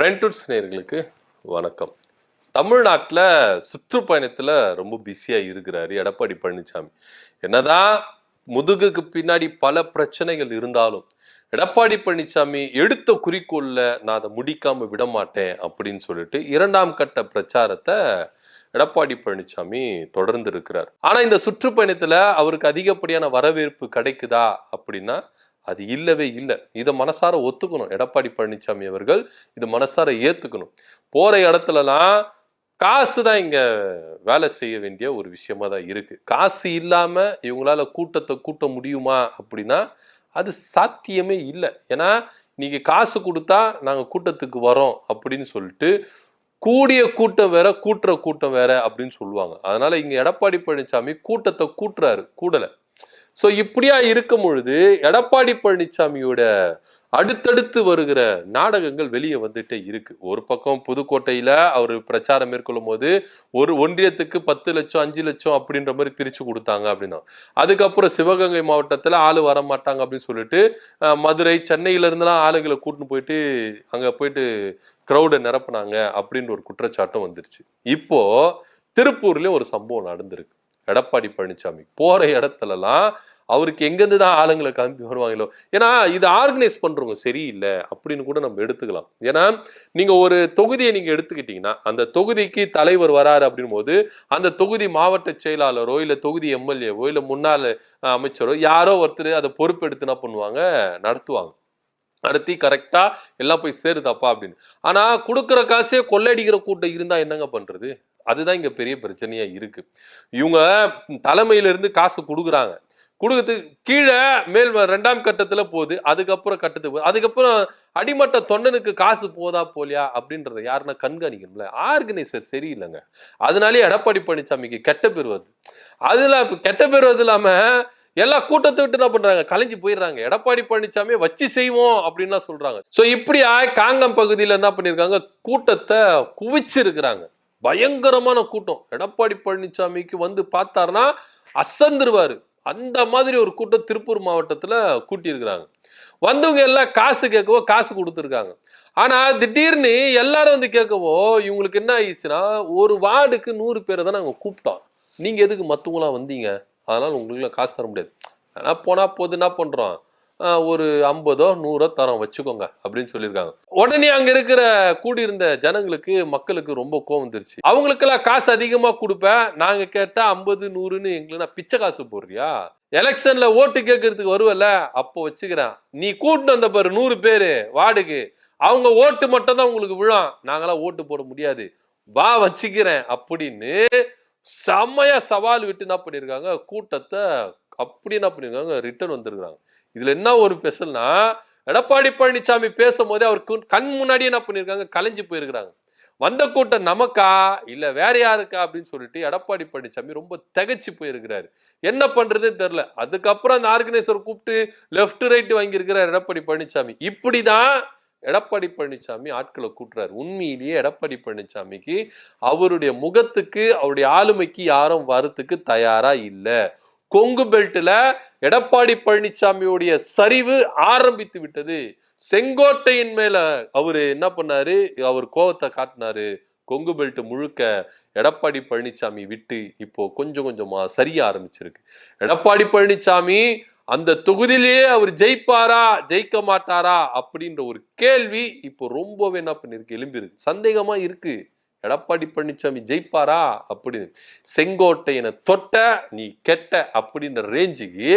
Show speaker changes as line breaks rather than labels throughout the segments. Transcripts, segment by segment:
Friends நேயர்களுக்கு வணக்கம். தமிழ்நாட்டில் சுற்றுப்பயணத்தில் ரொம்ப பிஸியாக இருக்கிறாரு எடப்பாடி பழனிசாமி. என்னதான் முதுகுக்கு பின்னாடி பல பிரச்சனைகள் இருந்தாலும் எடப்பாடி பழனிசாமி எடுத்த குறிக்கோளில் நான் அதை முடிக்காம விட மாட்டேன் அப்படின்னு சொல்லிட்டு 2ஆம் கட்ட பிரச்சாரத்தை எடப்பாடி பழனிசாமி தொடர்ந்து இருக்கிறார். ஆனா இந்த சுற்றுப்பயணத்துல அவருக்கு அதிகப்படியான வரவேற்பு கிடைக்குதா அப்படின்னா அது இல்லவே இல்லை. இதை மனசார ஒத்துக்கணும். எடப்பாடி பழனிசாமி அவர்கள் இது மனசார ஏத்துக்கணும். போற இடத்துலலாம் காசு தான் இங்க வேலை செய்ய வேண்டிய ஒரு விஷயமா தான் இருக்கு. காசு இல்லாம இவங்களால கூட்டத்தை கூட்ட முடியுமா அப்படின்னா அது சாத்தியமே இல்லை. ஏன்னா நீங்க காசு கொடுத்தா நாங்க கூட்டத்துக்கு வரோம் அப்படின்னு சொல்லிட்டு கூடிய கூட்டம் வேற கூட்டுற கூட்டம் வேற அப்படின்னு சொல்லுவாங்க. அதனால இங்க எடப்பாடி பழனிசாமி கூட்டத்தை கூட்டுறாரு, கூடல. ஸோ இப்படியா இருக்கும் பொழுது எடப்பாடி பழனிசாமியோட அடுத்தடுத்து வருகிற நாடகங்கள் வெளியே வந்துட்டே இருக்கு. ஒரு பக்கம் புதுக்கோட்டையில அவர் பிரச்சாரம் மேற்கொள்ளும் போது ஒரு ஒன்றியத்துக்கு 10 லட்சம் 5 லட்சம் அப்படின்ற மாதிரி பிரிச்சு கொடுத்தாங்க அப்படின்னா, அதுக்கப்புறம் சிவகங்கை மாவட்டத்துல ஆளு வர மாட்டாங்க அப்படின்னு சொல்லிட்டு மதுரை சென்னையில இருந்தெல்லாம் ஆளுகளை கூட்டின்னு போயிட்டு அங்க போயிட்டு கிரௌடை நிரப்புனாங்க அப்படின்னு ஒரு குற்றச்சாட்டும் வந்துருச்சு. இப்போ திருப்பூர்லயும் ஒரு சம்பவம் நடந்திருக்கு. எடப்பாடி பழனிசாமி போற இடத்துலலாம் அவருக்கு எங்கிருந்து தான் ஆளுங்களை கிளம்பி வருவாங்களோ, ஏன்னா இது ஆர்கனைஸ் பண்றவங்க சரியில்லை அப்படின்னு கூட நம்ம எடுத்துக்கலாம். ஏன்னா நீங்க ஒரு தொகுதியை நீங்க எடுத்துக்கிட்டீங்கன்னா அந்த தொகுதிக்கு தலைவர் வராரு அப்படின் போது அந்த தொகுதி மாவட்ட செயலாளரோ இல்ல தொகுதி எம்எல்ஏவோ இல்ல முன்னாள் அமைச்சரோ யாரோ ஒருத்தர் அதை பொறுப்பெடுத்து என்ன பண்ணுவாங்க, நடத்துவாங்க. நடத்தி கரெக்டா எல்லாம் போய் சேருதாப்பா அப்படின்னு. ஆனா கொடுக்குற காசே கொள்ளடிக்கிற கூட்டம் இருந்தா என்னங்க பண்றது? அதுதான் இங்க பெரிய பிரச்சனையா இருக்கு. இவங்க தலைமையில இருந்து காசு கொடுக்குறாங்க, கொடுக்கறது கீழே மேல் 2ஆம் கட்டத்துல போகுது, அதுக்கப்புறம் கட்டத்துக்கு போகுது, அதுக்கப்புறம் அடிமட்ட தொண்டனுக்கு காசு போதா போலியா அப்படின்றத யாருன்னா கண்காணிக்கணும்ல. ஆர்கனைசர் சரியில்லைங்க. அதனாலே எடப்பாடி பழனிசாமிக்கு கெட்ட பேர் வருது. அதுல கெட்ட பேர் வருது இல்லாம எல்லா கூட்டத்தை விட்டு என்ன பண்றாங்க, கலைஞ்சு போயிடுறாங்க. எடப்பாடி பழனிசாமியை வச்சு செய்வோம் அப்படின்னு சொல்றாங்க. சோ இப்படியா காங்கம் பகுதியில என்ன பண்ணிருக்காங்க, கூட்டத்தை குவிச்சிருக்கிறாங்க. பயங்கரமான கூட்டம். எடப்பாடி பழனிசாமிக்கு வந்து பார்த்தாருன்னா அசந்துருவாரு. அந்த மாதிரி ஒரு கூட்டம் திருப்பூர் மாவட்டத்துல கூட்டி இருக்கிறாங்க. வந்தவங்க எல்லாம் காசு கேட்கவோ காசு கொடுத்துருக்காங்க. ஆனா திடீர்னு எல்லாரும் வந்து கேட்கவோ இவங்களுக்கு என்ன ஆயிடுச்சுன்னா, ஒரு வார்டுக்கு 100 பேரை தான் நாங்க கூப்பிட்டோம், நீங்க எதுக்கு மத்தவங்களாம் வந்தீங்க, அதனால உங்களுக்கு காசு தர முடியாது, ஆனா போனா போது என்ன பண்றோம், ஒரு 50 100 தரம் வச்சுக்கோங்க அப்படின்னு சொல்லியிருக்காங்க. உடனே அங்க இருக்கிற கூடியிருந்த ஜனங்களுக்கு மக்களுக்கு ரொம்ப கோவம் வந்துருச்சு. அவங்களுக்கெல்லாம் காசு அதிகமா கொடுப்பேன், நாங்க கேட்டா 50 100ன்னு எங்களுக்கு பிச்சை காசு போடுறியா, எலெக்ஷன்ல ஓட்டு கேட்கறதுக்கு வருவல அப்போ வச்சுக்கிறேன், நீ கூட்டிட்டு வந்த பாரு 100 பேரு வார்டுக்கு, அவங்க ஓட்டு மட்டும் தான் உங்களுக்கு விழும், நாங்களாம் ஓட்டு போட முடியாது, வா வச்சுக்கிறேன் அப்படின்னு செம்மையா சவால் விட்டு என்ன பண்ணிருக்காங்க, கூட்டத்தை அப்படி என்ன பண்ணிருக்காங்க ரிட்டர்ன் வந்திருக்காங்க. இதுல என்ன ஒரு ஸ்பெஷல்னா, எடப்பாடி பழனிசாமி பேசும்போதே அவருக்கு கண் முன்னாடி என்ன பண்ணிருக்காங்க, கலைஞ்சு போயிருக்கிறாங்க. வந்த கூட்டம் நமக்கா இல்ல வேற யாருக்கா அப்படின்னு சொல்லிட்டு எடப்பாடி பழனிசாமி ரொம்ப திகைச்சு போயிருக்கிறாரு. என்ன பண்றதே தெரியல. அதுக்கப்புறம் அந்த ஆர்கனைசர் கூப்பிட்டு லெப்ட் ரைட் வாங்கி இருக்கிறார் எடப்பாடி பழனிசாமி. இப்படிதான் எடப்பாடி பழனிசாமி ஆட்களை கூட்டுறாரு. உண்மையிலேயே எடப்பாடி பழனிசாமிக்கு அவருடைய முகத்துக்கு அவருடைய ஆளுமைக்கு யாரும் வரத்துக்கு தயாரா இல்லை. கொங்கு பெல்ட்ல எடப்பாடி பழனிசாமியுடைய சரிவு ஆரம்பித்து விட்டது. செங்கோட்டையின் மேல அவரு என்ன பண்ணாரு, அவர் கோவத்தை காட்டினாரு. கொங்கு பெல்ட் முழுக்க எடப்பாடி பழனிசாமி விட்டு இப்போ கொஞ்சம் கொஞ்சமா சரிய ஆரம்பிச்சிருக்கு. எடப்பாடி பழனிசாமி அந்த தொகுதியிலேயே அவர் ஜெயிப்பாரா ஜெயிக்க மாட்டாரா அப்படின்ற ஒரு கேள்வி இப்போ ரொம்பவே என்ன பண்ணிருக்கு, எழும்பிருக்கு. சந்தேகமா இருக்கு, எடப்பாடி பழனிசாமி ஜெயிப்பாரா அப்படின்னு. செங்கோட்டையனை தொட்ட நீ கெட்ட அப்படின்ற ரேஞ்சுக்கு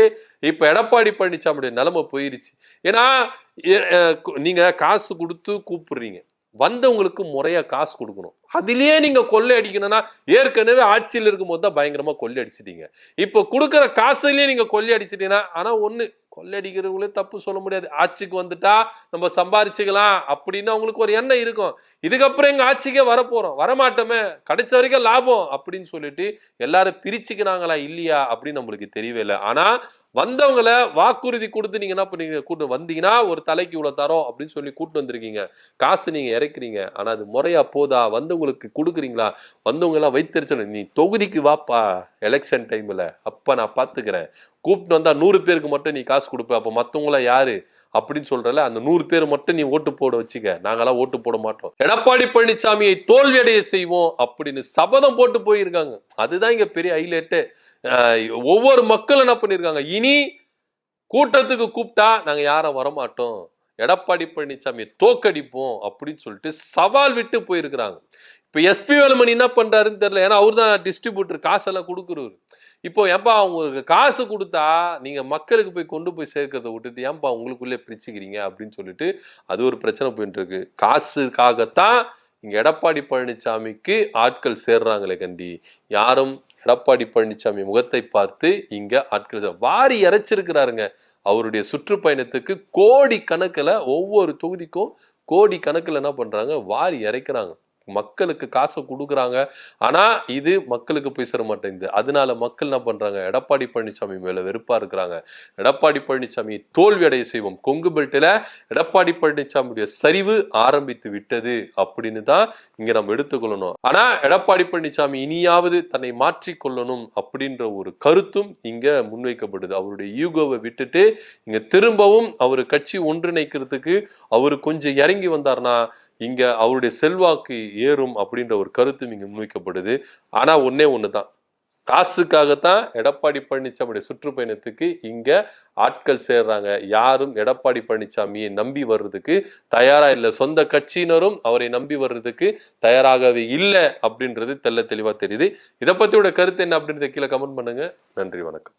இப்ப எடப்பாடி பழனிசாமியுடைய நிலைமை போயிருச்சு. ஏன்னா நீங்க காசு கொடுத்து கூப்பிடுறீங்க, வந்தவங்களுக்கு முறையா காசு கொடுக்கணும். அதுலயே நீங்க கொள்ளை அடிக்கணும்னா ஏற்கனவே ஆட்சியில் இருக்கும் போது தான் பயங்கரமா கொள்ளை அடிச்சிட்டீங்க. இப்ப கொடுக்குற காசுலயே நீங்க கொள்ளை அடிச்சிட்டீங்கன்னா, ஆனா ஒண்ணு கொள்ளடிக்கிறவங்களே தப்பு சொல்ல முடியாது. ஆட்சிக்கு வந்துட்டா நம்ம சம்பாரிச்சுக்கலாம் அப்படின்னு அவங்களுக்கு ஒரு எண்ணம் இருக்கும். இதுக்கப்புறம் எங்க ஆட்சிக்கே வரப்போறோம், வரமாட்டோமே, கிடைச்ச வரைக்கும் லாபம் அப்படின்னு சொல்லிட்டு எல்லாரும் பிரிச்சுக்கிறாங்களா இல்லையா அப்படின்னு நம்மளுக்கு தெரியவே இல்லை. ஆனா வந்தவங்களை வாக்குறுதி கொடுத்து நீங்க என்ன பண்ணீங்க, கூட்டு வந்தீங்கன்னா ஒரு தலைக்கு இவ்வளவு தரோம் அப்படின்னு சொல்லி கூட்டு வந்திருக்கீங்க. காசு நீங்க இறக்குறீங்க, ஆனா அது முறையா போதா, வந்தவங்களுக்கு கொடுக்குறீங்களா, வந்தவங்க எல்லாம் வைத்தறிச்சல். நீ தொகுதிக்கு வாப்பா எலெக்ஷன் டைம்ல, அப்ப நான் பாத்துக்கிறேன். கூப்பிட்டு வந்தா 100 பேருக்கு மட்டும் நீ காசு கொடுப்ப, அப்ப மத்தவங்கள யாரு, அப்படின்னு சொல்றல, அந்த 100 பேர் மட்டும் நீ ஓட்டு போட வச்சுக்க, நாங்களாம் ஓட்டு போட மாட்டோம், எடப்பாடி பழனிசாமியை தோல்வியடைய செய்வோம் அப்படின்னு சபதம் போட்டு போயிருக்காங்க. அதுதான் இங்க பெரிய ஹைலைட். ஒவ்வொரு மக்களும் என்ன பண்ணிருக்காங்க, இனி கூட்டத்துக்கு கூப்பிட்டா நாங்க யாரும் வரமாட்டோம், எடப்பாடி பழனிசாமியை தோக்கடிப்போம் அப்படின்னு சொல்லிட்டு சவால் விட்டு போயிருக்கிறாங்க. இப்ப எஸ்பி வேலுமணி என்ன பண்றாருன்னு தெரியல, ஏன்னா அவர் தான் டிஸ்ட்ரிபியூட்டர், காசெல்லாம் கொடுக்குறவர். இப்போ ஏன்பா உங்களுக்கு காசு கொடுத்தா நீங்க மக்களுக்கு போய் கொண்டு போய் சேர்க்கறத விட்டுட்டு ஏன்பா உங்களுக்குள்ளே பிரிச்சுக்கிறீங்க அப்படின்னு சொல்லிட்டு அது ஒரு பிரச்சனை போயிட்டு இருக்கு. காசுக்காகத்தான் இங்க எடப்பாடி பழனிசாமிக்கு ஆட்கள் சேர்றாங்களே கண்டி, யாரும் எடப்பாடி பழனிசாமி முகத்தை பார்த்து இங்க ஆட்கள் வாரி இறைச்சிருக்கிறாருங்க. அவருடைய சுற்றுப்பயணத்துக்கு கோடி கணக்குல, ஒவ்வொரு தொகுதிக்கும் கோடி கணக்குல என்ன பண்றாங்க, வாரி இறைக்கிறாங்க. மக்களுக்கு காசை கொடுக்குறாங்க. ஆனா இது மக்களுக்கு போய் சேர மாட்டேங்குது. அதனால மக்கள் என்ன பண்றாங்க, எடப்பாடி பழனிசாமி மேல வெறுப்பா இருக்கிறாங்க. எடப்பாடி பழனிசாமி தோல்வி அடைய செய்வோம், கொங்கு பெல்ட்ல எடப்பாடி பழனிசாமியுடைய சரிவு ஆரம்பித்து விட்டது அப்படின்னு தான் இங்க நம்ம எடுத்துக்கொள்ளணும். ஆனா எடப்பாடி பழனிசாமி இனியாவது தன்னை மாற்றிக்கொள்ளணும் அப்படின்ற ஒரு கருத்தும் இங்க முன்வைக்கப்படுது. அவருடைய ஈகோவை விட்டுட்டு இங்க திரும்பவும் அவர் கட்சி ஒன்றிணைக்கிறதுக்கு அவரு கொஞ்சம் இறங்கி வந்தார்னா இங்க அவருடைய செல்வாக்கு ஏறும் அப்படின்ற ஒரு கருத்தும் இங்க முன்வைக்கப்படுது. ஆனா ஒன்னே ஒண்ணுதான், காசுக்காகத்தான் எடப்பாடி பழனிசாமியுடைய சுற்றுப்பயணத்துக்கு இங்க ஆட்கள் சேர்றாங்க. யாரும் எடப்பாடி பழனிசாமியை நம்பி வர்றதுக்கு தயாரா இல்லை. சொந்த கட்சியினரும் அவரை நம்பி வர்றதுக்கு தயாராகவே இல்லை அப்படின்றது தெள்ள தெளிவா தெரியுது. இதை பத்தியோட கருத்து என்ன அப்படின்றத கீழே கமெண்ட் பண்ணுங்க. நன்றி, வணக்கம்.